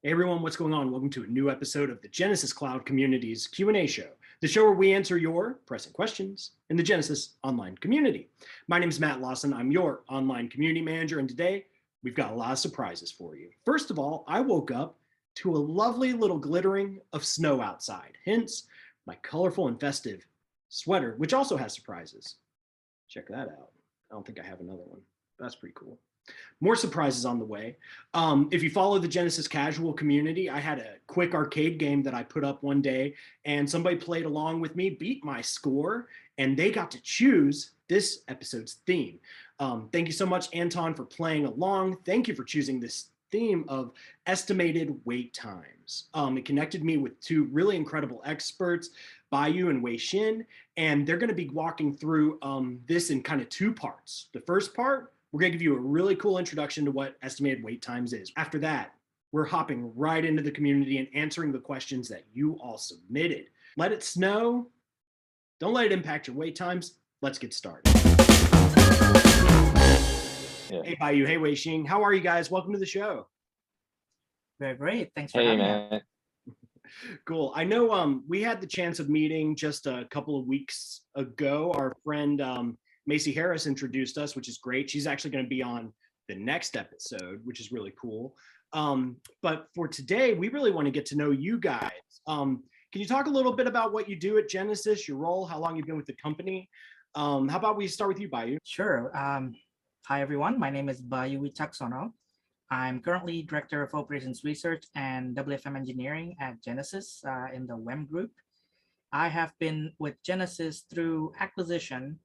Hey everyone, what's going on? Welcome to a new episode of the Genesys Cloud Community's Q&A show, the show where we answer your pressing questions in the Genesys online community. My name is Matt Lawson. I'm your online community manager, and today we've got a lot of surprises for you. First of all, I woke up to a lovely little glittering of snow outside, hence my colorful and festive sweater, which also has surprises. Check that out. I don't think I have another one. That's pretty cool. More surprises on the way. If you follow the Genesys casual community, I had a quick arcade game that I put up one day, and somebody played along with me, beat my score, and they got to choose this episode's theme. Thank you so much, Anton, for playing along. Thank you for choosing this theme of estimated wait times. It connected me with two really incredible experts, Bayu and Wei Xin, and they're going to be walking through this in kind of two parts. The first part, we're going to give you a really cool introduction to what estimated wait times is. After that, we're hopping right into the community and answering the questions that you all submitted. Let it snow. Don't let it impact your wait times. Let's get started. Yeah. Hey, Bayu. Hey, Wei Xin. How are you guys? Welcome to the show. Very great. Thanks for having me. Cool. I know we had the chance of meeting just a couple of weeks ago. Our friend Macy Harris introduced us, which is great. She's actually going to be on the next episode, which is really cool. But for today, we really want to get to know you guys. Can you talk a little bit about what you do at Genesys, your role, how long you've been with the company? How about we start with you, Bayu? Sure. Hi, everyone. My name is Bayu Witaksono. I'm currently Director of Operations Research and WFM Engineering at Genesys in the WEM group. I have been with Genesys through acquisition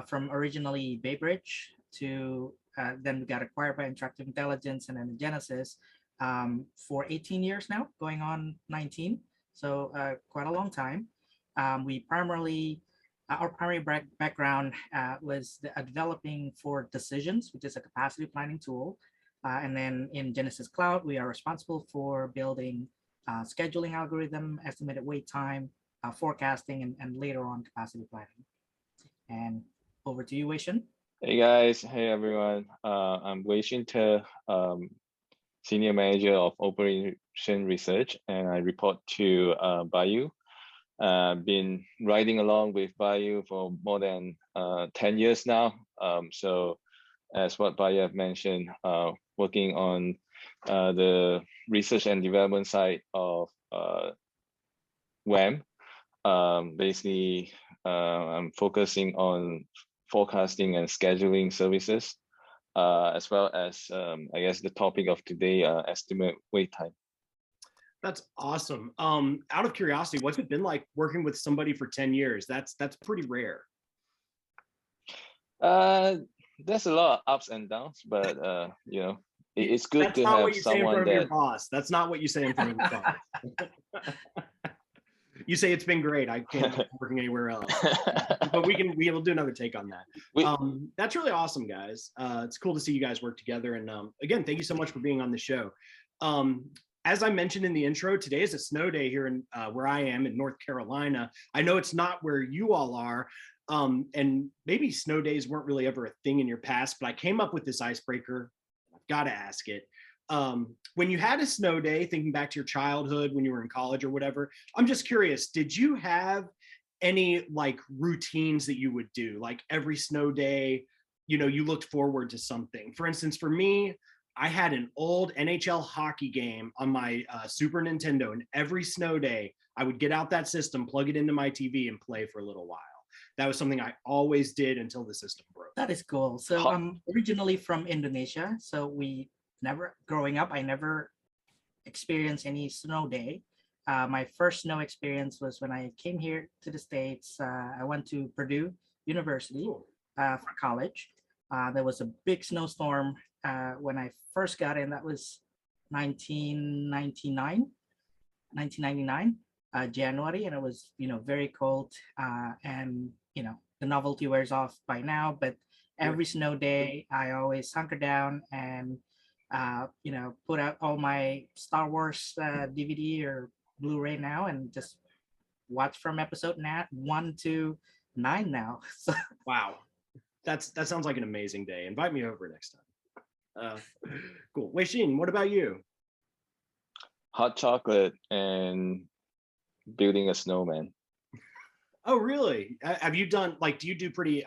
from originally Bay Bridge to then we got acquired by Interactive Intelligence and then Genesys for 18 years now, going on 19. So quite a long time. Our primary background was developing for Decisions, which is a capacity planning tool. And then in Genesys Cloud, we are responsible for building scheduling algorithm, estimated wait time, forecasting, and later on capacity planning. And over to you, Wei Xin. Hey guys, hey everyone. I'm Wei Xin, Senior Manager of Operation Research, and I report to Bayu. Been riding along with Bayu for more than 10 years now. So as what Bayu have mentioned, working on the research and development side of WEM. Basically, I'm focusing on forecasting and scheduling services, as well as, I guess, the topic of today, estimate wait time. That's awesome. Out of curiosity, what's it been like working with somebody for 10 years? That's pretty rare. There's a lot of ups and downs, but you know, it's good That's to not have what you say in someone front of that. your boss. That's not what you say in front of your boss. You say it's been great. I can't be working anywhere else, but we'll do another take on that. That's really awesome, guys. It's cool to see you guys work together. And again, thank you so much for being on the show. As I mentioned in the intro, today is a snow day here in where I am in North Carolina. I know it's not where you all are. And maybe snow days weren't really ever a thing in your past, but I came up with this icebreaker. I've got to ask it. When you had a snow day, thinking back to your childhood when you were in college or whatever, I'm just curious, did you have any like routines that you would do? Like every snow day, you know, you looked forward to something. For instance, for me, I had an old NHL hockey game on my Super Nintendo, and every snow day, I would get out that system, plug it into my TV, and play for a little while. That was something I always did until the system broke. That is cool. So I'm originally from Indonesia. So growing up, I never experienced any snow day. My first snow experience was when I came here to the States. I went to Purdue University for college. There was a big snowstorm when I first got in. That was 1999, January, and it was, very cold. And, the novelty wears off by now, but every snow day, I always hunker down and, put out all my Star Wars DVD or Blu-ray now and just watch from episode 1 to 9 now. So, wow, that sounds like an amazing day. Invite me over next time. Cool. Wei Xin, what about you? hot chocolate and building a snowman. Oh, really? Have you done, like, do you do pretty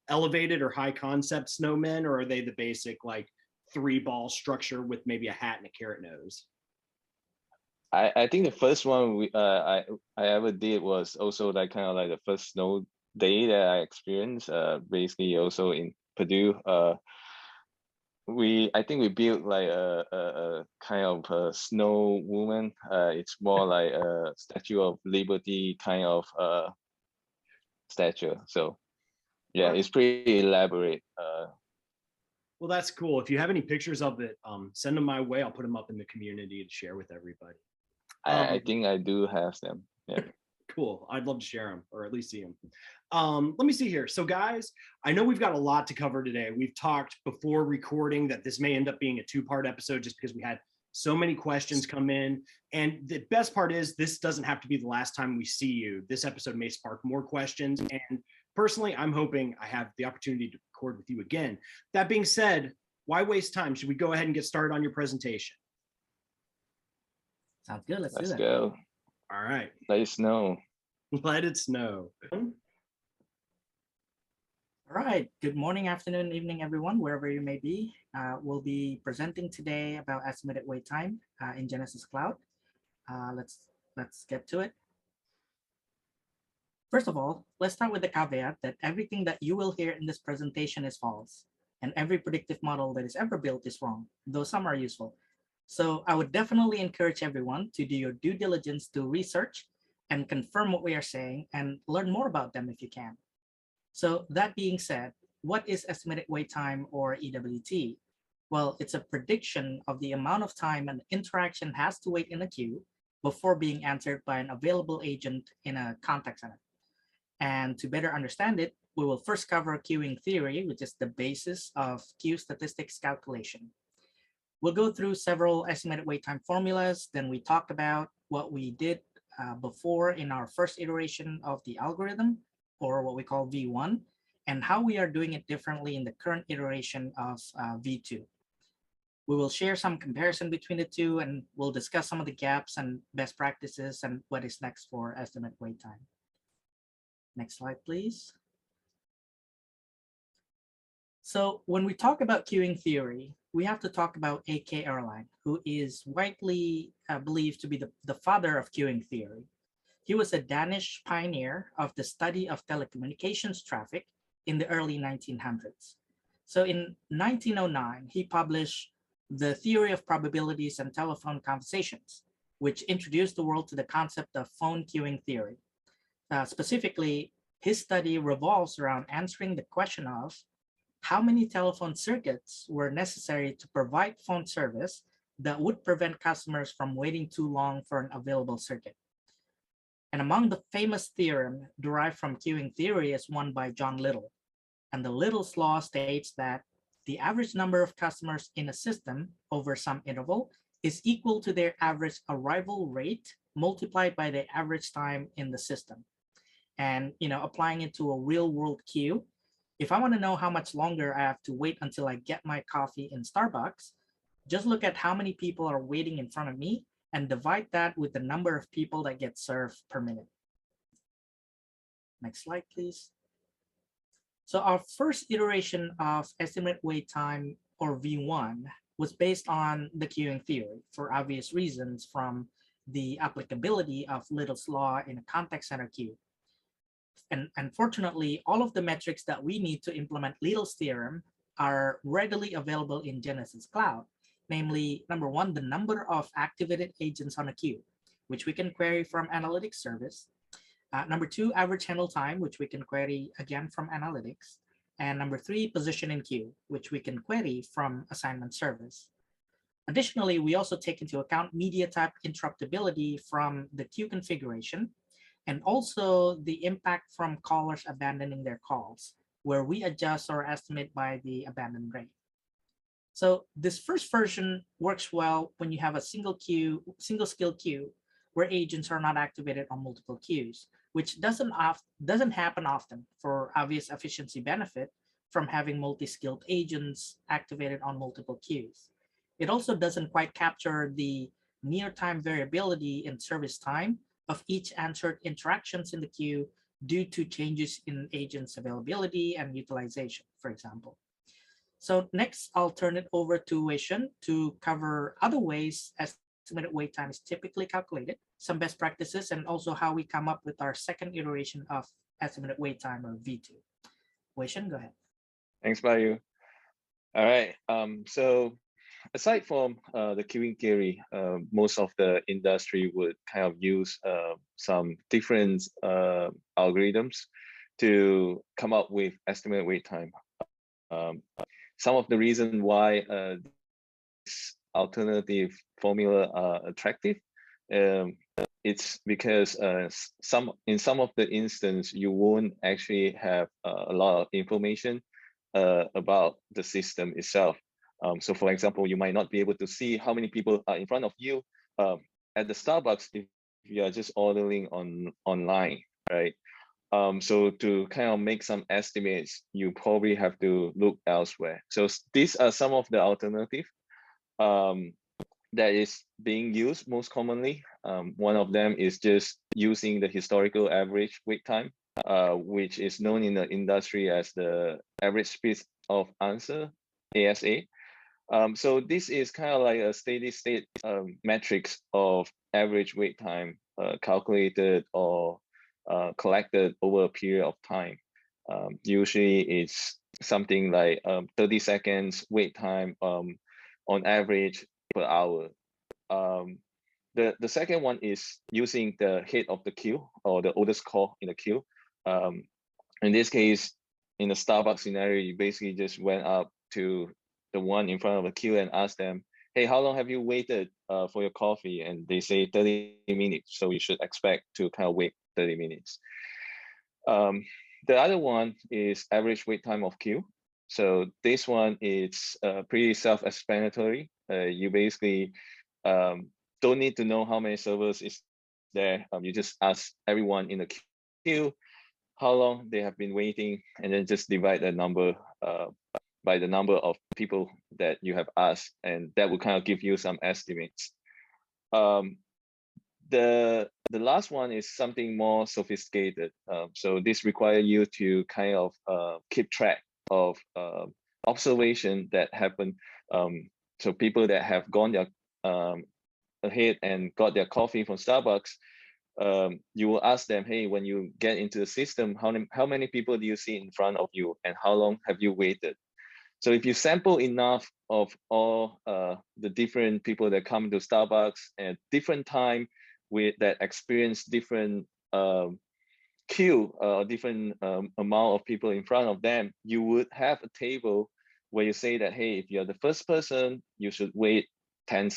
elevated or high concept snowmen, or are they the basic, like, 3-ball structure with maybe a hat and a carrot nose? I think the first one I ever did was also like kind of like the first snow day that I experienced. Basically also in Purdue. I think we built like a kind of a snow woman. It's more like a Statue of Liberty kind of statue. So yeah, it's pretty elaborate. Well, that's cool. If you have any pictures of it, send them my way. I'll put them up in the community to share with everybody. I think I do have them. Yeah. Cool. I'd love to share them, or at least see them. Let me see here. So guys, I know we've got a lot to cover today. We've talked before recording that this may end up being a 2-part episode just because we had so many questions come in. And the best part is this doesn't have to be the last time we see you. This episode may spark more questions. And personally, I'm hoping I have the opportunity to record with you again. That being said, why waste time? Should we go ahead and get started on your presentation? Sounds good. Let's Let's do that. go. All right. Let it snow. Let it snow. All right. Good morning, afternoon, evening, everyone, wherever you may be. We'll be presenting today about estimated wait time in Genesys Cloud. Let's get to it. First of all, let's start with the caveat that everything that you will hear in this presentation is false, and every predictive model that is ever built is wrong, though some are useful. So I would definitely encourage everyone to do your due diligence to research and confirm what we are saying and learn more about them if you can. So that being said, what is estimated wait time, or EWT? Well, it's a prediction of the amount of time an interaction has to wait in a queue before being answered by an available agent in a contact center. And to better understand it, we will first cover queuing theory, which is the basis of queue statistics calculation. We'll go through several estimated wait time formulas. Then we talked about what we did before in our first iteration of the algorithm, or what we call V1, and how we are doing it differently in the current iteration of V2. We will share some comparison between the two, and we'll discuss some of the gaps and best practices and what is next for estimate wait time. Next slide, please. So when we talk about queuing theory, we have to talk about A.K. Erlang, who is widely believed to be the father of queuing theory. He was a Danish pioneer of the study of telecommunications traffic in the early 1900s. So in 1909, he published The Theory of Probabilities and Telephone Conversations, which introduced the world to the concept of phone queuing theory. Specifically, his study revolves around answering the question of how many telephone circuits were necessary to provide phone service that would prevent customers from waiting too long for an available circuit. And among the famous theorem derived from queuing theory is one by John Little. And the Little's law states that the average number of customers in a system over some interval is equal to their average arrival rate multiplied by the average time in the system. And applying it to a real world queue, if I want to know how much longer I have to wait until I get my coffee in Starbucks, just look at how many people are waiting in front of me and divide that with the number of people that get served per minute. Next slide, please. So our first iteration of estimate wait time, or V1, was based on the queuing theory for obvious reasons from the applicability of Little's law in a contact center queue. And unfortunately, all of the metrics that we need to implement Little's theorem are readily available in Genesys Cloud. Namely, number one, the number of activated agents on a queue, which we can query from analytics service. Number two, average handle time, which we can query again from analytics. And number three, position in queue, which we can query from assignment service. Additionally, we also take into account media type interruptibility from the queue configuration, and also the impact from callers abandoning their calls, where we adjust our estimate by the abandon rate. So this first version works well when you have a single skill queue where agents are not activated on multiple queues, which doesn't happen often for obvious efficiency benefit from having multi-skilled agents activated on multiple queues. It also doesn't quite capture the near-time variability in service time of each answered interactions in the queue due to changes in agents availability and utilization, for example. So next, I'll turn it over to Wei Shun to cover other ways estimated wait time is typically calculated, some best practices, and also how we come up with our second iteration of estimated wait time, or V2. Wei Shun, go ahead. Thanks, Bayu. All right. So aside from the queuing theory, most of the industry would kind of use some different algorithms to come up with estimated wait time. Some of the reason why this alternative formula are attractive, it's because in some of the instance you won't actually have a lot of information about the system itself. So for example, you might not be able to see how many people are in front of you at the Starbucks if you are just ordering online, right? So to kind of make some estimates, you probably have to look elsewhere. So these are some of the alternative that is being used most commonly. One of them is just using the historical average wait time, which is known in the industry as the average speed of answer, ASA. So this is kind of like a steady state metrics of average wait time calculated or collected over a period of time. Usually it's something like 30 seconds wait time on average per hour. The second one is using the head of the queue or the oldest call in the queue. In this case, in the Starbucks scenario, you basically just went up to the one in front of the queue and asked them, hey, how long have you waited for your coffee? And they say 30 minutes. So you should expect to kind of wait 30 minutes. The other one is average wait time of queue. So this one is pretty self-explanatory. You basically don't need to know how many servers is there. You just ask everyone in the queue how long they have been waiting, and then just divide the number by the number of people that you have asked, and that will kind of give you some estimates. The last one is something more sophisticated. So this requires you to kind of keep track of observation that happen. So people that have gone their ahead and got their coffee from Starbucks, you will ask them, hey, when you get into the system, how many people do you see in front of you, and how long have you waited? So if you sample enough of all the different people that come to Starbucks at different time that experience different queue, different amount of people in front of them, you would have a table where you say that, hey, if you're the first person, you should wait 10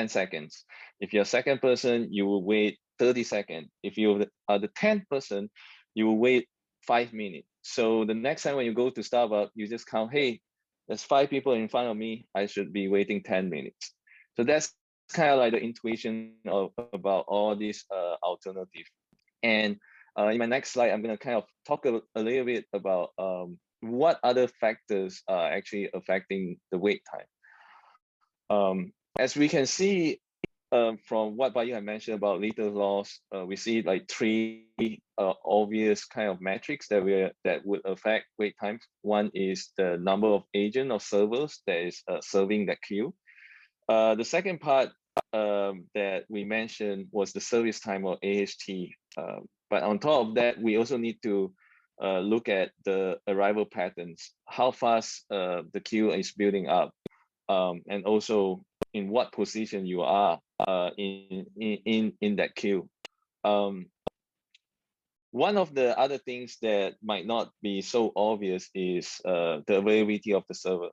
seconds. If you're second person, you will wait 30 seconds. If you are the 10th person, you will wait 5 minutes. So the next time when you go to Starbucks, you just count, hey, there's 5 people in front of me, I should be waiting 10 minutes. So that's kind of like the intuition about all these alternatives. And in my next slide, I'm going to kind of talk a little bit about what other factors are actually affecting the wait time. As we can see from what Bayu had mentioned about Little laws, we see like 3 obvious kind of metrics that would affect wait times. One is the number of agent or servers that is serving that queue. The second part that we mentioned was the service time, or AHT. But on top of that, we also need to look at the arrival patterns, how fast the queue is building up, and also in what position you are in that queue. One of the other things that might not be so obvious is the availability of the server.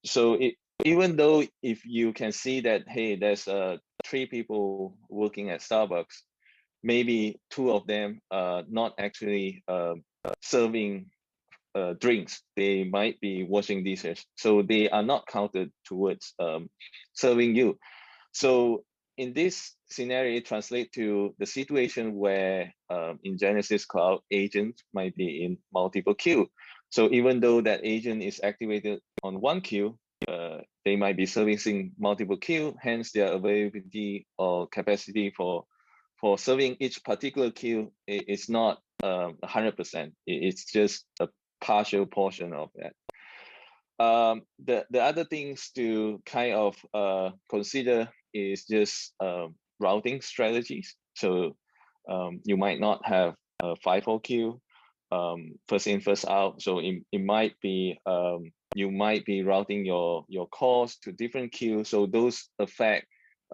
So even though if you can see that, hey, there's 3 people working at Starbucks, maybe 2 of them are not actually serving drinks. They might be washing dishes. So they are not counted towards serving you. So in this scenario, it translates to the situation where in Genesys Cloud, agents might be in multiple queue. So even though that agent is activated on one queue, they might be servicing multiple queue, hence their availability or capacity for serving each particular queue is not 100%. It's just a partial portion of that. The other things to kind of consider is just routing strategies. So you might not have a FIFO queue, first in, first out. So it might be you might be routing your calls to different queues. So those affect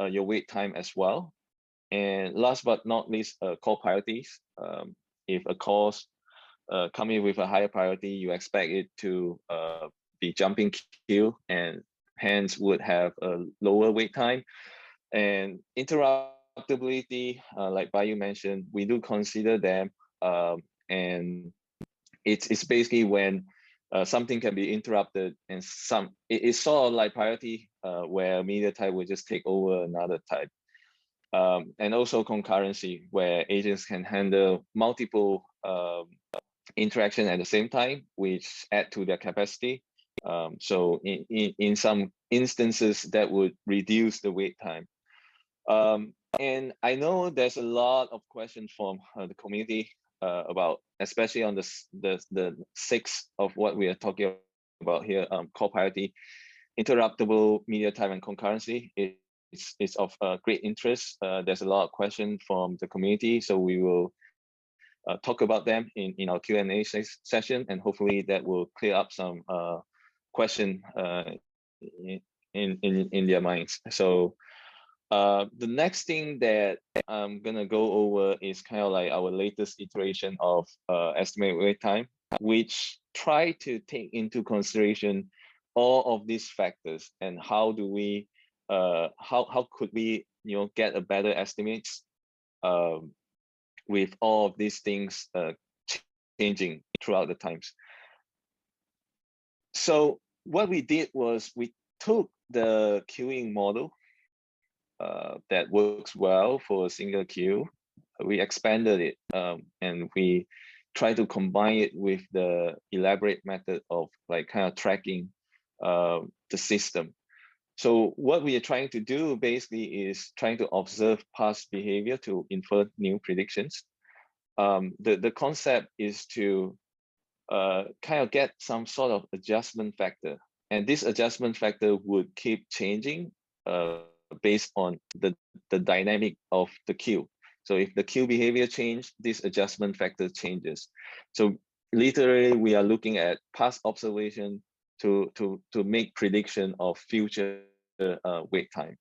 your wait time as well. And last but not least, call priorities. If a call's coming with a higher priority, you expect it to be jumping queue and hence would have a lower wait time. And interruptibility, like Bayu mentioned, we do consider them, and it's basically when something can be interrupted and it's sort of like priority where media type will just take over another type. And also concurrency, where agents can handle multiple interaction at the same time, which add to their capacity. So in some instances, that would reduce the wait time. And I know there's a lot of questions from the community about, especially on the 6 of what we are talking about here, call priority, interruptible media type and concurrency. It's of great interest. There's a lot of questions from the community, so we will talk about them in our Q&A session, and hopefully that will clear up some question in their minds. So the next thing that I'm gonna go over is kind of like our latest iteration of estimated wait time, which try to take into consideration all of these factors and how do we how could we get a better estimates with all of these things changing throughout the times. So what we did was we took the queuing model that works well for a single queue. We expanded it and we try to combine it with the elaborate method of like kind of tracking the system. So what we are trying to do basically is trying to observe past behavior to infer new predictions. The concept is to kind of get some sort of adjustment factor. And this adjustment factor would keep changing based on the dynamic of the queue. So if the queue behavior change, this adjustment factor changes. So literally we are looking at past observation to make prediction of future wait time.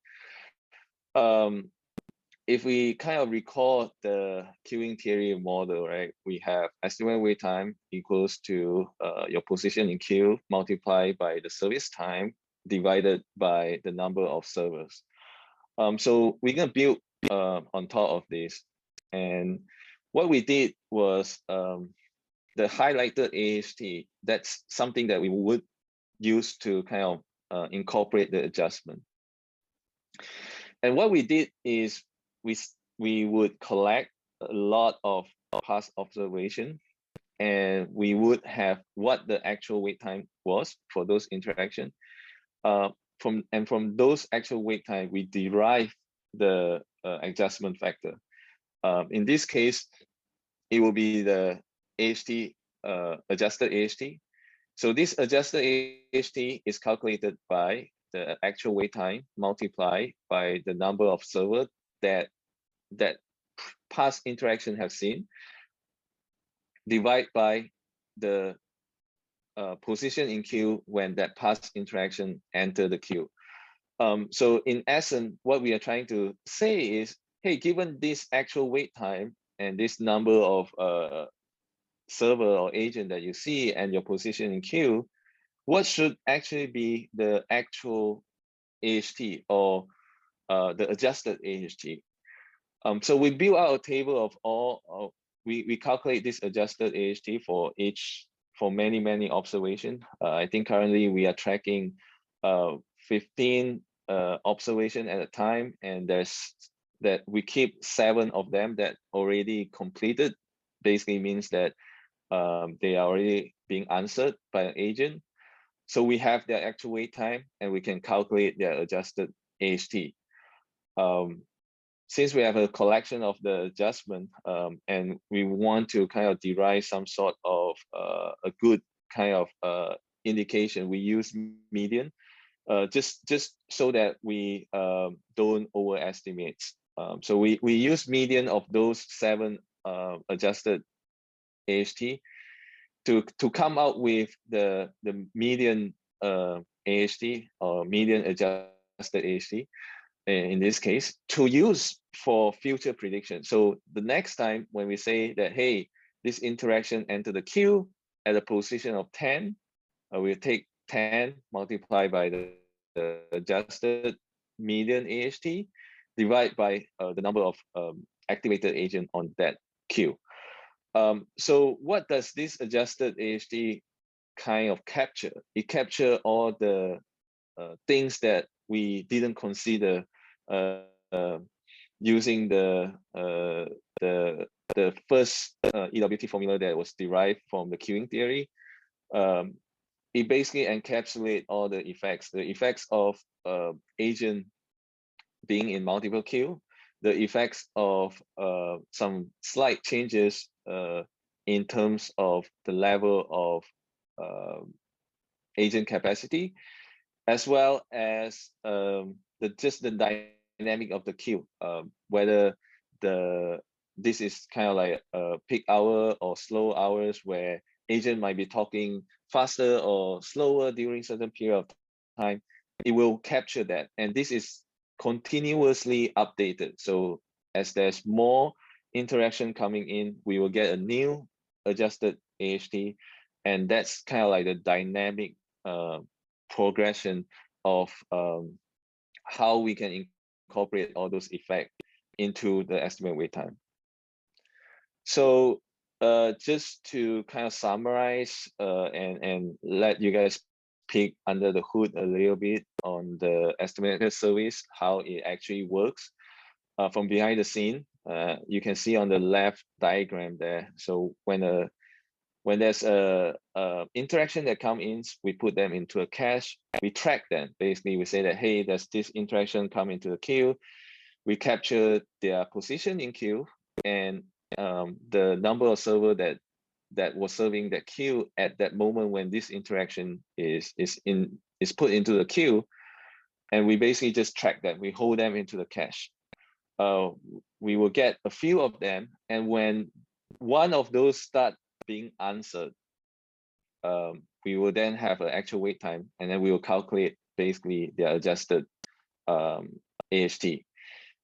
If we kind of recall the queuing theory model, right? We have estimated wait time equals to your position in queue multiplied by the service time divided by the number of servers. So we're gonna build on top of this. And what we did was the highlighted AHT, that's something that we would use to kind of incorporate the adjustment. And what we did is we would collect a lot of past observation, and we would have what the actual wait time was for those interactions. From those actual wait time, we derive the adjustment factor. In this case, it will be the AHT, adjusted AHT. So this adjusted AHT is calculated by the actual wait time multiplied by the number of servers that past interaction have seen, divide by the position in queue when that past interaction enter the queue. So in essence, what we are trying to say is, hey, given this actual wait time and this number of server or agent that you see and your position in queue, what should actually be the actual AHT or the adjusted AHT? So we build out a table of all, we calculate this adjusted AHT for many observations. I think currently we are tracking 15 observation at a time, and that we keep 7 of them that already completed. Basically means that they are already being answered by an agent. So we have their actual wait time, and we can calculate their adjusted AHT. Since we have a collection of the adjustment, and we want to kind of derive some sort of a good kind of indication, we use median, just so that we don't overestimate. So we use median of those 7 adjusted AHT to come out with the median AHT, or median adjusted AHT in this case, to use for future prediction. So the next time when we say that, hey, this interaction entered the queue at a position of 10, we'll take 10 multiplied by the adjusted median AHT, divide by the number of activated agent on that queue. So what does this adjusted AHT kind of capture? It captures all the things that we didn't consider using the first EWT formula that was derived from the queuing theory. It basically encapsulates all the effects of agent being in multiple queue, the effects of some slight changes in terms of the level of agent capacity, as well as just the dynamic of the queue, whether this is kind of like a peak hour or slow hours where agent might be talking faster or slower during certain period of time. It will capture that, and this is continuously updated. So as there's more interaction coming in, we will get a new adjusted AHT, and that's kind of like the dynamic progression of how we can incorporate all those effects into the estimate wait time. So just to kind of summarize and let you guys peek under the hood a little bit on the estimated service, how it actually works from behind the scene. You can see on the left diagram there. So when there's a interaction that comes in, we put them into a cache. We track them. Basically, we say that, hey, there's this interaction come into the queue. We capture their position in queue and the number of server that was serving that queue at that moment when this interaction is put into the queue, and we basically just track them. We hold them into the cache. We will get a few of them, and when one of those start being answered, we will then have an actual wait time, and then we will calculate basically their adjusted AHT.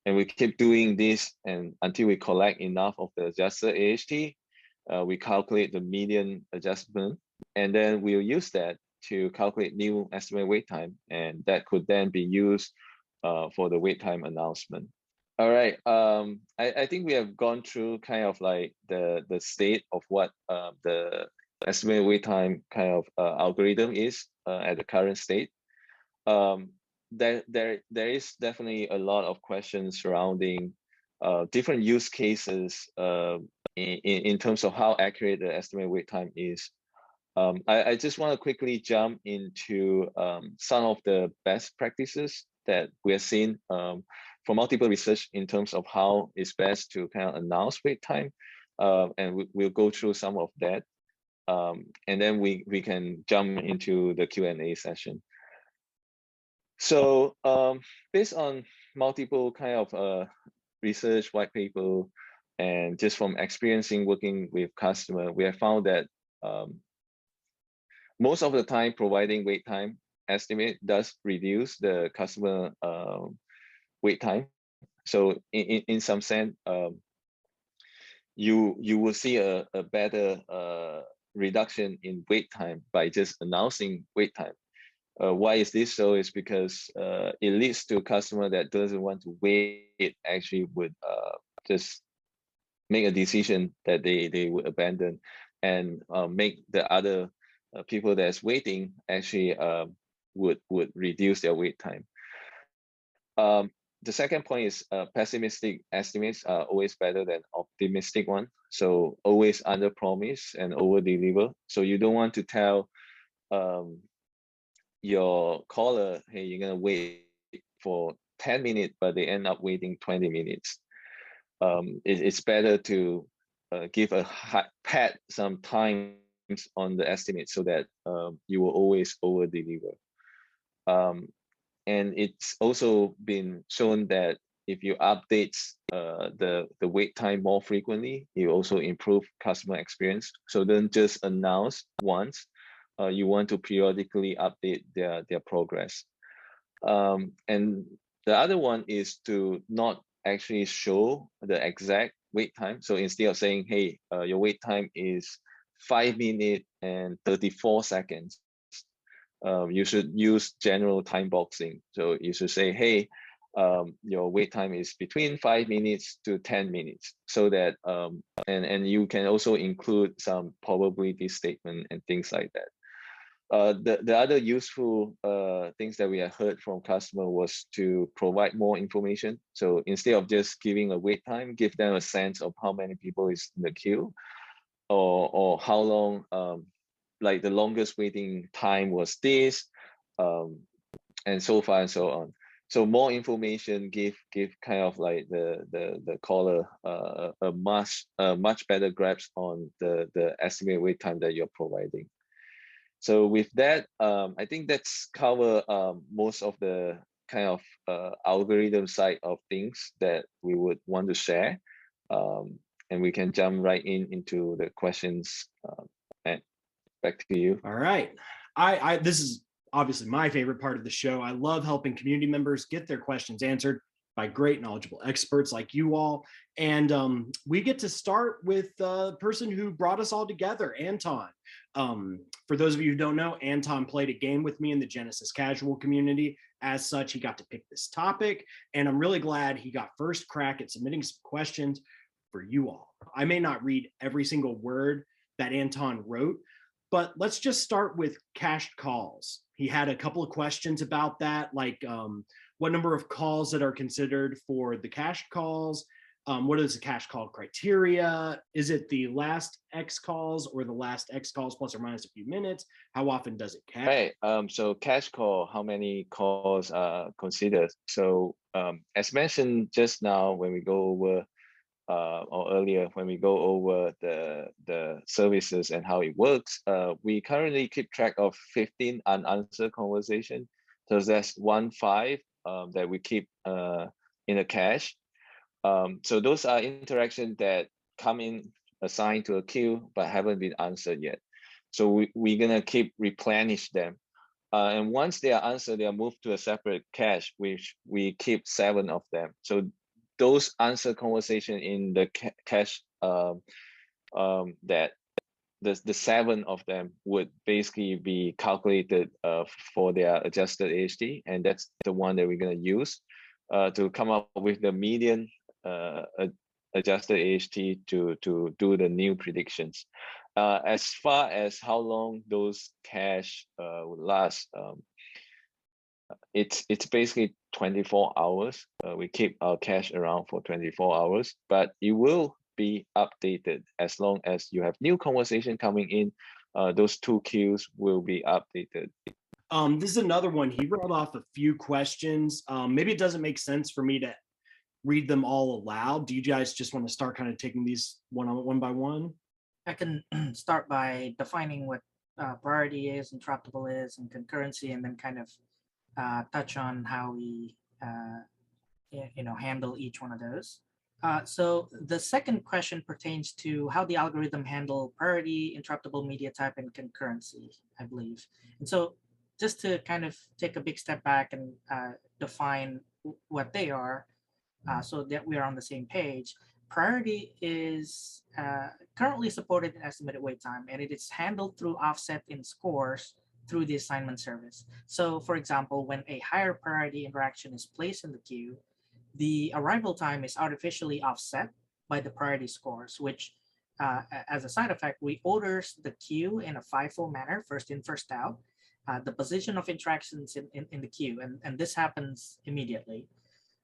And we keep doing this and until we collect enough of the adjusted AHT. We calculate the median adjustment, and then we'll use that to calculate new estimate wait time, and that could then be used for the wait time announcement. All right, I think we have gone through kind of like the state of what the estimate wait time kind of algorithm is at the current state. There is definitely a lot of questions surrounding different use cases in terms of how accurate the estimate wait time is. I just want to quickly jump into some of the best practices that we have seen from multiple research in terms of how it's best to kind of announce wait time, and we'll go through some of that, and then we can jump into the Q&A session. So based on multiple kind of research, white paper, and just from experiencing working with customer, we have found that most of the time providing wait time estimate does reduce the customer wait time. So in some sense, you will see a better reduction in wait time by just announcing wait time. Why is this so? Is because it leads to a customer that doesn't want to wait actually would just make a decision that they would abandon, and make the other people that's waiting actually would reduce their wait time. The second point is pessimistic estimates are always better than optimistic one. So always under promise and over deliver. So you don't want to tell your caller, hey, you're gonna wait for 10 minutes, but they end up waiting 20 minutes. It's better to give a pat some times on the estimate so that you will always over deliver. And it's also been shown that if you update the wait time more frequently, you also improve customer experience. So don't just announce once. You want to periodically update their progress. And the other one is to not actually show the exact wait time. So instead of saying, hey, your wait time is 5 minutes and 34 seconds, you should use general time boxing. So you should say, hey, your wait time is between 5 minutes to 10 minutes, so that and you can also include some probability statement and things like that. The other useful things that we have heard from customer was to provide more information. So instead of just giving a wait time, give them a sense of how many people is in the queue, or how long, like the longest waiting time was this, and so far and so on. So more information give kind of like the caller a much better grasp on the estimated wait time that you're providing. So with that, I think that's cover most of the kind of algorithm side of things that we would want to share. And we can jump right into the questions. And back to you. All right. This is obviously my favorite part of the show. I love helping community members get their questions answered by great knowledgeable experts like you all. And we get to start with the person who brought us all together, Anton. For those of you who don't know, Anton played a game with me in the Genesys casual community. As such, he got to pick this topic, and I'm really glad he got first crack at submitting some questions for you all. I may not read every single word that Anton wrote, but let's just start with cached calls. He had a couple of questions about that, like what number of calls that are considered for the cached calls? What is the cache call criteria? Is it the last X calls or the last X calls plus or minus a few minutes? How often does it cache? Right. So cache call, how many calls are considered? So as mentioned just now, when we go over or earlier when we go over the services and how it works, we currently keep track of 15 unanswered conversation. So that's 15 that we keep in a cache. So those are interactions that come in assigned to a queue but haven't been answered yet. So we're gonna keep replenish them. And once they are answered, they are moved to a separate cache, which we keep 7 of them. So those answered conversation in the cache, that the 7 of them would basically be calculated for their adjusted AHT, and that's the one that we're going to use to come up with the median adjusted AHT to do the new predictions. As far as how long those cache would last, it's basically 24 hours. We keep our cache around for 24 hours, but it will be updated as long as you have new conversation coming in. Those 2 queues will be updated. This is another one. He wrote off a few questions. Maybe it doesn't make sense for me to read them all aloud. Do you guys just want to start kind of taking these one by one? I can start by defining what priority is, interruptible is, and concurrency, and then kind of touch on how we handle each one of those. So the second question pertains to how the algorithm handle priority, interruptible media type, and concurrency, I believe. And so just to kind of take a big step back and define what they are, so that we are on the same page. Priority is currently supported in estimated wait time, and it is handled through offset in scores through the assignment service. So for example, when a higher priority interaction is placed in the queue, the arrival time is artificially offset by the priority scores, which as a side effect, we orders the queue in a FIFO manner, first in, first out, the position of interactions in the queue, and this happens immediately.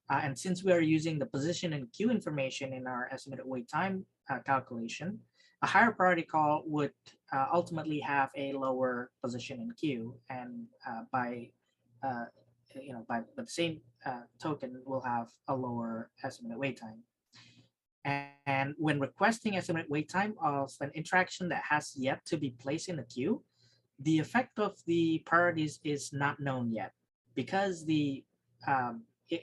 And since we are using the position and queue information in our estimated wait time calculation, A higher priority call would ultimately have a lower position in queue, and by the same token will have a lower estimated wait time. And when requesting estimated wait time of an interaction that has yet to be placed in the queue, the effect of the priorities is not known yet, because it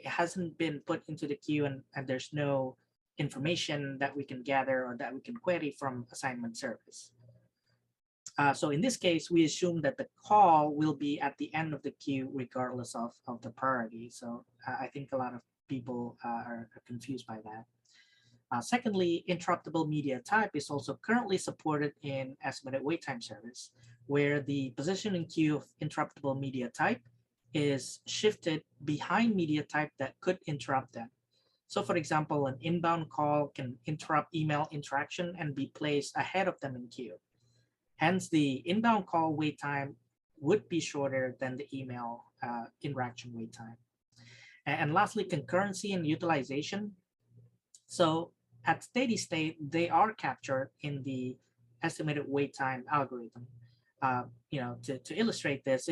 hasn't been put into the queue, and there's no information that we can gather or that we can query from assignment service. So in this case, we assume that the call will be at the end of the queue regardless of the priority. So I think a lot of people are confused by that. Secondly, interruptible media type is also currently supported in estimated wait time service, where the position in queue of interruptible media type is shifted behind media type that could interrupt them. So for example, an inbound call can interrupt email interaction and be placed ahead of them in queue. Hence, the inbound call wait time would be shorter than the email interaction wait time. And lastly, concurrency and utilization. So at steady state, they are captured in the estimated wait time algorithm. To illustrate this,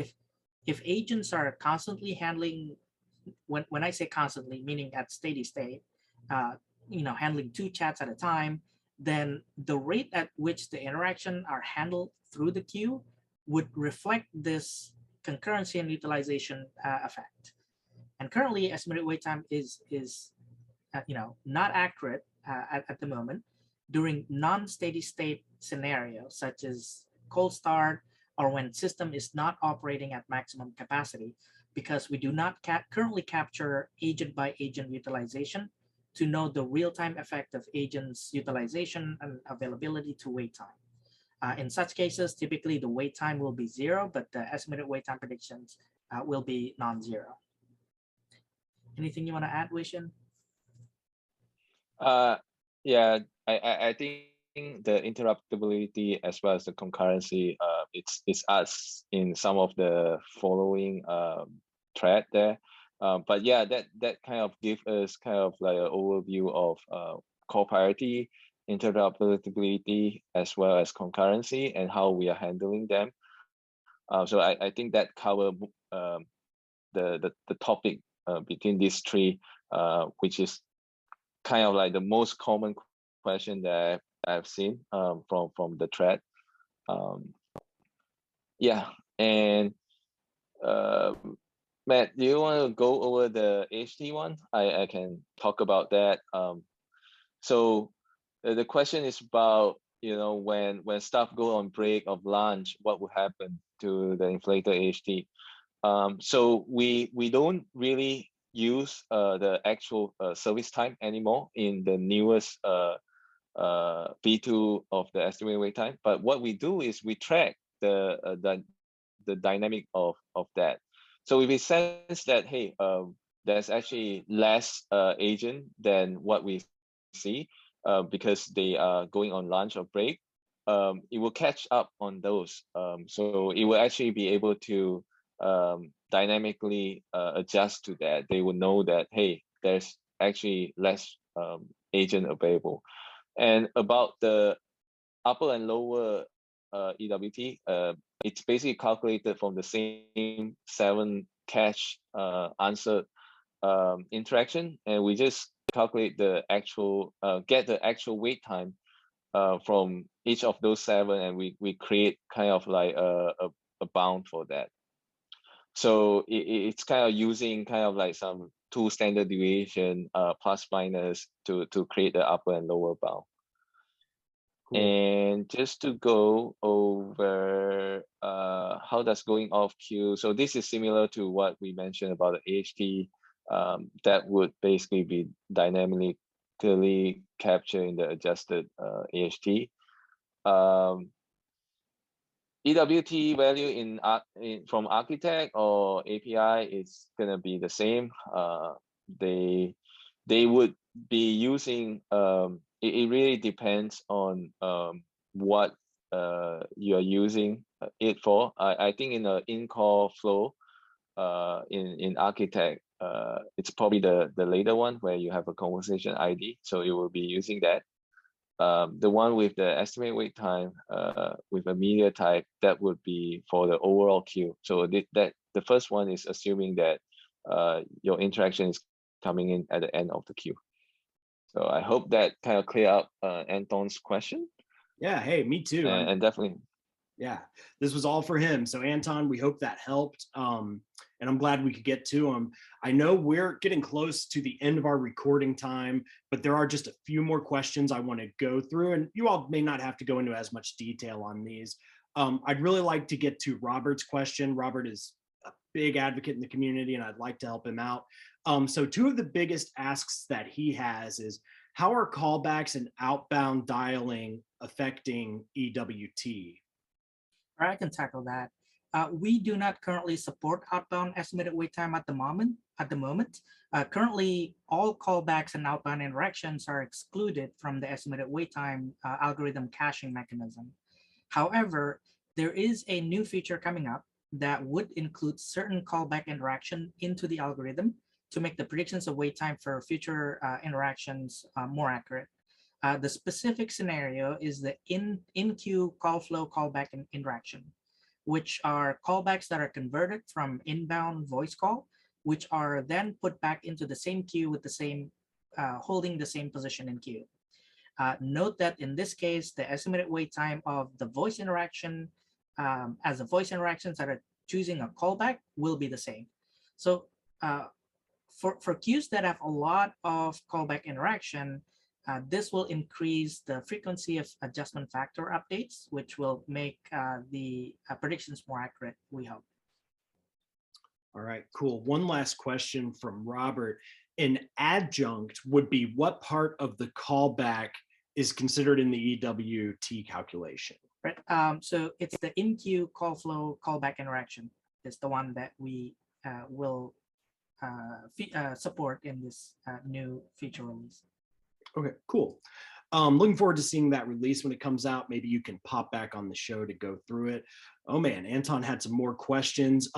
if agents are constantly handling, when I say constantly, meaning at steady state, handling 2 chats at a time, then the rate at which the interaction are handled through the queue would reflect this concurrency and utilization effect. And currently, estimated wait time is not accurate at the moment during non-steady state scenarios, such as cold start or when system is not operating at maximum capacity, because we do not currently capture agent by agent utilization to know the real-time effect of agents' utilization and availability to wait time. In such cases, typically the wait time will be 0, but the estimated wait time predictions will be non-zero. Anything you want to add, Wishen? Yeah, I think the interruptibility as well as the concurrency, it's us in some of the following thread there. But yeah, that kind of gives us kind of like an overview of core priority, interoperability, as well as concurrency, and how we are handling them. So I think that cover the topic between these three, which is kind of like the most common question that I've seen from the thread. Yeah, and Matt, do you want to go over the HT one? I can talk about that. So the question is about, when staff go on break of lunch, what will happen to the inflated HT? So we don't really use the actual service time anymore in the newest V2 of the estimated wait time. But what we do is we track the dynamic of that. So if we sense that, hey, there's actually less agent than what we see because they are going on lunch or break, it will catch up on those. So it will actually be able to dynamically adjust to that. They will know that, hey, there's actually less agent available. And about the upper and lower EWT, it's basically calculated from the same 7 cache answered interaction, and we just calculate the actual, get the actual wait time from each of those 7, and we create kind of like a bound for that. So it's kind of using kind of like some 2 standard deviation plus minus to create the upper and lower bound. Cool. And just to go over how that's going off queue. So this is similar to what we mentioned about the AHT. That would basically be dynamically captured in the adjusted AHT. EWT value from architect or API is gonna be the same. They would be using. It really depends on what you are using it for. I think in the in-call flow, in architect, it's probably the later one where you have a conversation ID, so you will be using that. the one with the estimated wait time with a media type, that would be for the overall queue. So that the first one is assuming that your interaction is coming in at the end of the queue. So I hope that kind of clear up Anton's question. Yeah, hey, me too. And definitely. Yeah, this was all for him. So Anton, we hope that helped. And I'm glad we could get to him. I know we're getting close to the end of our recording time, but there are just a few more questions I want to go through, and you all may not have to go into as much detail on these. I'd really like to get to Robert's question. Robert is a big advocate in the community, and I'd like to help him out. So two of the biggest asks that he has is, how are callbacks and outbound dialing affecting EWT? I can tackle that. We do not currently support outbound estimated wait time at the moment. Currently, all callbacks and outbound interactions are excluded from the estimated wait time algorithm caching mechanism. However, there is a new feature coming up that would include certain callback interaction into the algorithm to make the predictions of wait time for future interactions more accurate. The specific scenario is the in-queue call flow callback interaction, which are callbacks that are converted from inbound voice call, which are then put back into the same queue with the same, holding the same position in queue. Note that in this case, the estimated wait time of the voice interaction, as the voice interactions that are choosing a callback will be the same. So for queues that have a lot of callback interaction, this will increase the frequency of adjustment factor updates, which will make the predictions more accurate, we hope. All right, cool. One last question from Robert. An adjunct would be what part of the callback is considered in the EWT calculation? Right. So it's the in-queue call flow callback interaction is the one that we will support in this new feature release. Okay, cool. Looking forward to seeing that release when it comes out. Maybe you can pop back on the show to go through it. Oh man, Anton had some more questions.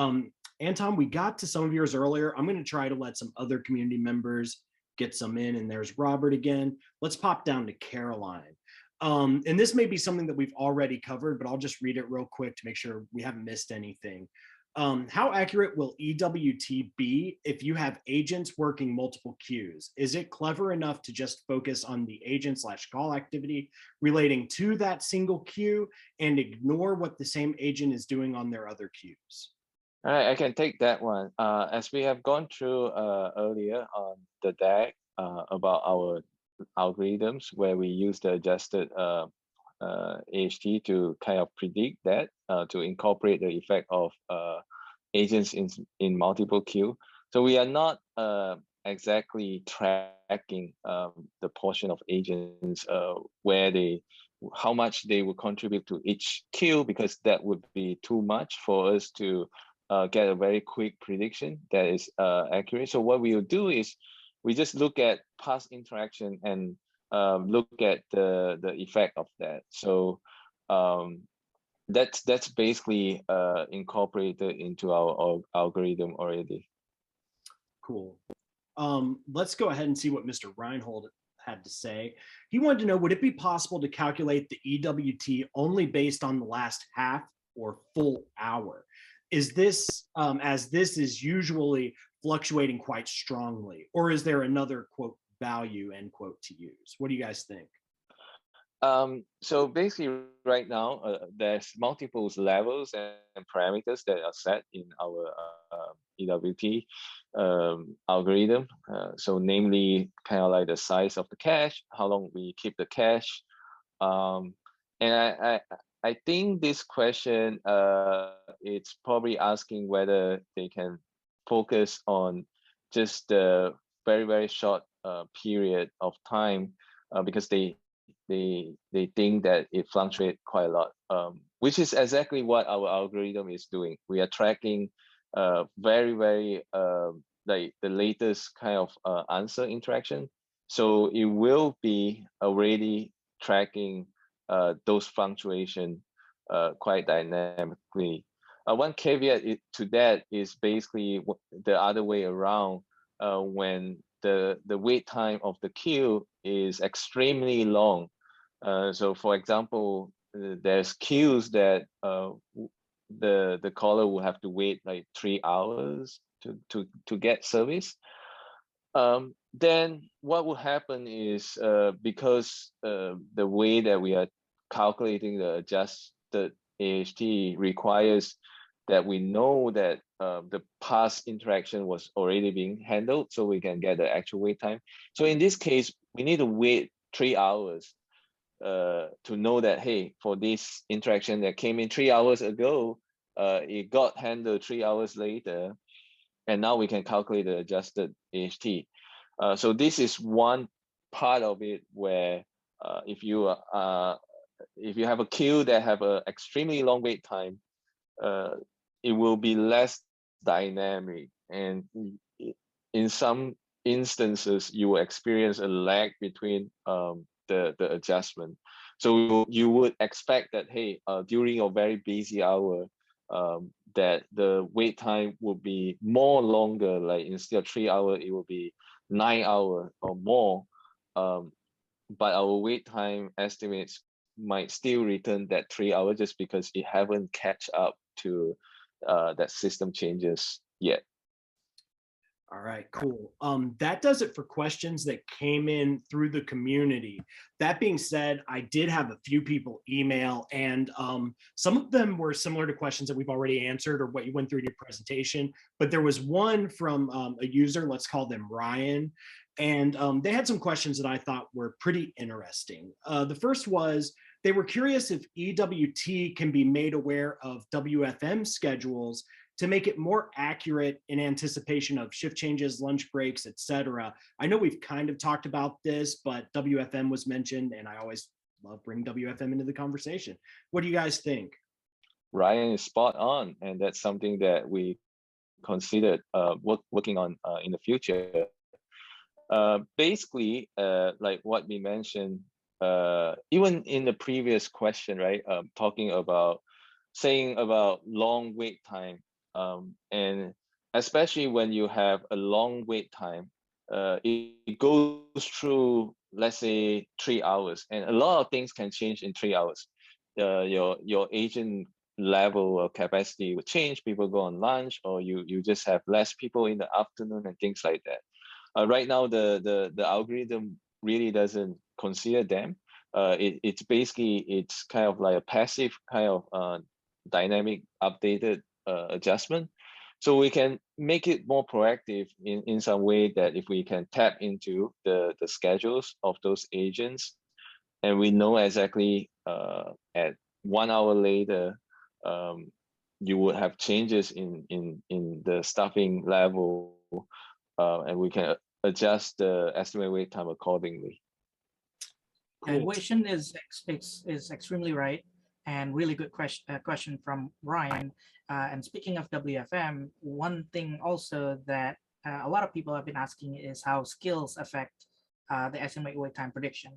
Anton, we got to some of yours earlier. I'm going to try to let some other community members get some in, and there's Robert again. Let's pop down to Caroline. And this may be something that we've already covered, but I'll just read it real quick to make sure we haven't missed anything. How accurate will EWT be if you have agents working multiple queues? Is it clever enough to just focus on the agent/call activity relating to that single queue and ignore what the same agent is doing on their other queues? All right, I can take that one. As we have gone through earlier on the deck about our algorithms where we use the adjusted AHT to kind of predict that, to incorporate the effect of agents in multiple queue. So we are not exactly tracking the portion of agents how much they will contribute to each queue, because that would be too much for us to get a very quick prediction that is accurate. So what we will do is we just look at past interaction and look at the effect of that. So that's basically incorporated into our algorithm already. Cool. Let's go ahead and see what Mr. Reinhold had to say. He wanted to know, would it be possible to calculate the EWT only based on the last half or full hour? Is this, as this is usually fluctuating quite strongly, or is there another quote value end quote to use? What do you guys think? So basically right now there's multiple levels and parameters that are set in our EWT algorithm. So namely kind of like the size of the cache, how long we keep the cache. And I think this question, it's probably asking whether they can focus on just the very, very short period of time because they think that it fluctuates quite a lot, which is exactly what our algorithm is doing. We are tracking very, very like the latest kind of answer interaction. So it will be already tracking those fluctuations quite dynamically. One caveat to that is basically the other way around. When the wait time of the queue is extremely long, So for example, there's queues that the caller will have to wait like 3 hours to get service. Then what will happen is because the way that we are calculating the adjusted AHT requires that we know that the past interaction was already being handled, so we can get the actual wait time. So in this case, we need to wait 3 hours to know that, hey, for this interaction that came in 3 hours ago, it got handled 3 hours later, and now we can calculate the adjusted AHT. So this is one part of it where if you have a queue that have an extremely long wait time, it will be less dynamic, and in some instances you will experience a lag between the adjustment. So you would expect that, hey, during a very busy hour, that the wait time will be more longer, like instead of 3 hours, it will be 9 hours or more. But our wait time estimates might still return that 3 hours just because it haven't catch up to that system changes yet. All right, cool. That does it for questions that came in through the community. That being said, I did have a few people email, and some of them were similar to questions that we've already answered or what you went through in your presentation. But there was one from a user, let's call them Ryan, and they had some questions that I thought were pretty interesting. The first was, they were curious if EWT can be made aware of WFM schedules to make it more accurate in anticipation of shift changes, lunch breaks, etc. I know we've kind of talked about this, but WFM was mentioned, and I always love bringing WFM into the conversation. What do you guys think? Ryan is spot on, and that's something that we considered working on in the future. Basically, like what we mentioned, even in the previous question, right? Saying about long wait time. And especially when you have a long wait time, it goes through, let's say, 3 hours, and a lot of things can change in 3 hours. Your agent level or capacity will change. People go on lunch, or you just have less people in the afternoon and things like that. Right now, the algorithm really doesn't consider them. It's kind of like a passive kind of dynamic updated adjustment. So we can make it more proactive in some way, that if we can tap into the schedules of those agents, and we know exactly at 1 hour later, you would have changes in the staffing level, and we can adjust the estimated wait time accordingly. And Wei Shen is extremely right, and really good question from Ryan. And speaking of WFM, one thing also that a lot of people have been asking is how skills affect the estimated wait time prediction.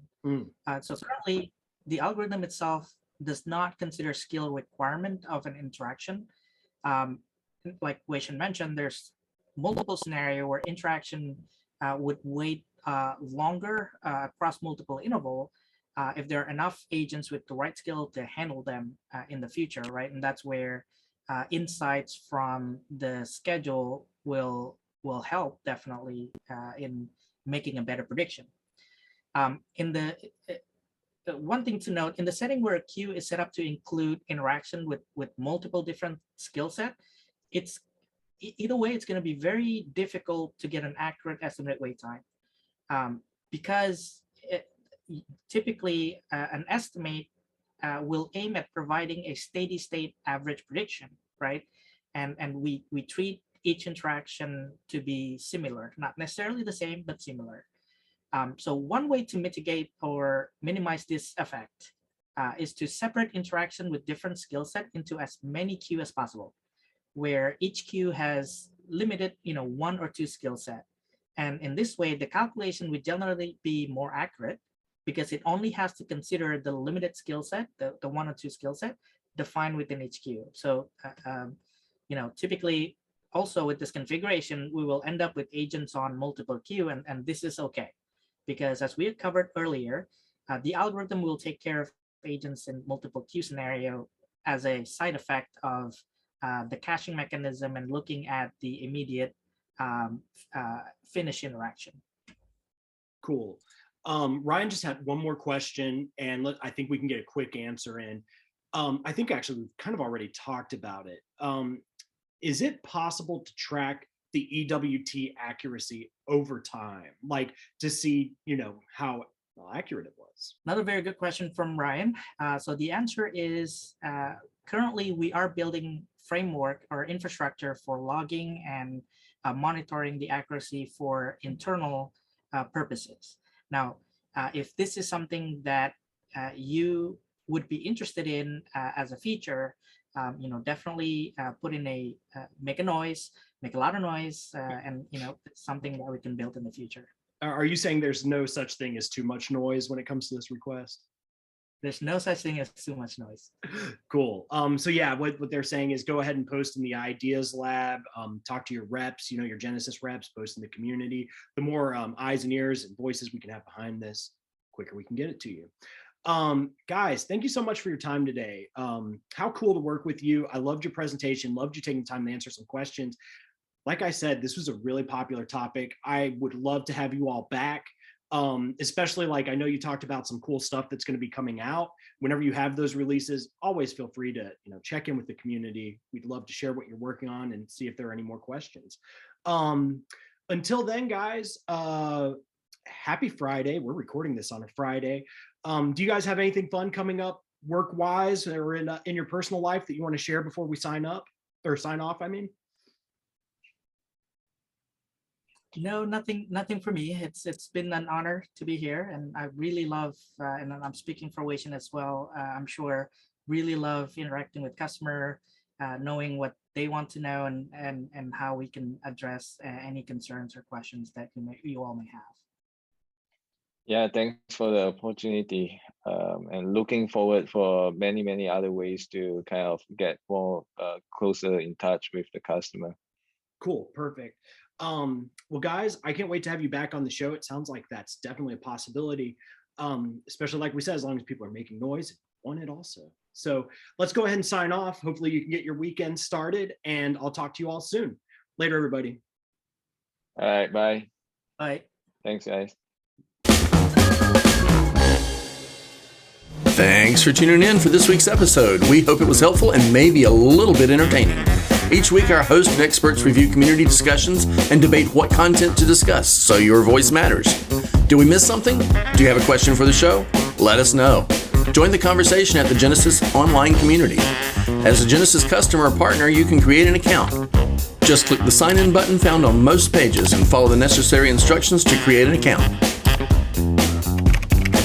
So currently, the algorithm itself does not consider skill requirement of an interaction. Like Wei Shen mentioned, there's multiple scenario where interaction would wait longer across multiple interval if there are enough agents with the right skill to handle them in the future, right? And that's where insights from the schedule will help definitely in making a better prediction. The one thing to note, in the setting where a queue is set up to include interaction with multiple different skill set, either way, it's going to be very difficult to get an accurate estimated wait time, because typically an estimate will aim at providing a steady state average prediction, right? And we treat each interaction to be similar, not necessarily the same, but similar. So one way to mitigate or minimize this effect is to separate interaction with different skill set into as many queue as possible, where each queue has limited, 1 or 2 skill set. And in this way, the calculation would generally be more accurate because it only has to consider the limited skill set, the 1 or 2 skill set defined within each queue. So, typically also with this configuration, we will end up with agents on multiple queue, and this is okay. Because as we had covered earlier, the algorithm will take care of agents in multiple queue scenario as a side effect of the caching mechanism and looking at the immediate finish interaction. Cool. Ryan just had one more question, and I think we can get a quick answer in. I think actually we've kind of already talked about it. Is it possible to track the EWT accuracy over time, like to see, how accurate it was? Another very good question from Ryan. So the answer is currently we are building framework or infrastructure for logging and monitoring the accuracy for internal purposes. Now, if this is something that you would be interested in as a feature, definitely put in make a noise, make a lot of noise, and it's something that we can build in the future. Are you saying there's no such thing as too much noise when it comes to this request? There's no such thing as too much noise. Cool. So yeah, what they're saying is go ahead and post in the ideas lab, talk to your reps, your Genesys reps, post in the community. The more eyes and ears and voices we can have behind this, quicker we can get it to you. Guys, thank you so much for your time today. How cool to work with you. I loved your presentation, loved you taking time to answer some questions. Like I said, this was a really popular topic. I would love to have you all back. Especially I know you talked about some cool stuff that's going to be coming out. Whenever you have those releases, always feel free to check in with the community. We'd love to share what you're working on and see if there are any more questions. Until then, guys, happy Friday. We're recording this on a Friday. Do you guys have anything fun coming up work-wise or in your personal life that you want to share before we sign off? I mean. No, nothing for me. It's been an honor to be here, and I really love, and I'm speaking for Wation as well. I'm sure really love interacting with customer, knowing what they want to know, and how we can address any concerns or questions that you all may have. Yeah, thanks for the opportunity, and looking forward for many other ways to kind of get more closer in touch with the customer. Cool, perfect. Well, guys, I can't wait to have you back on the show. It sounds like that's definitely a possibility, especially like we said, as long as people are making noise on it also. So let's go ahead and sign off. Hopefully you can get your weekend started, and I'll talk to you all soon. Later, everybody. All right, bye. Bye. Thanks, guys. Thanks for tuning in for this week's episode. We hope it was helpful and maybe a little bit entertaining. Each week, our host and experts review community discussions and debate what content to discuss, so your voice matters. Did we miss something? Do you have a question for the show? Let us know. Join the conversation at the Genesys online community. As a Genesys customer or partner, you can create an account. Just click the sign-in button found on most pages and follow the necessary instructions to create an account.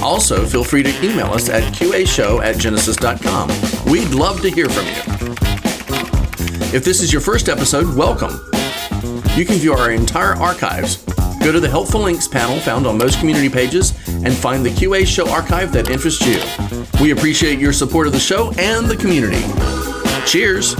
Also, feel free to email us at qashow@genesys.com. We'd love to hear from you. If this is your first episode, welcome. You can view our entire archives. Go to the Helpful Links panel found on most community pages and find the QA Show archive that interests you. We appreciate your support of the show and the community. Cheers!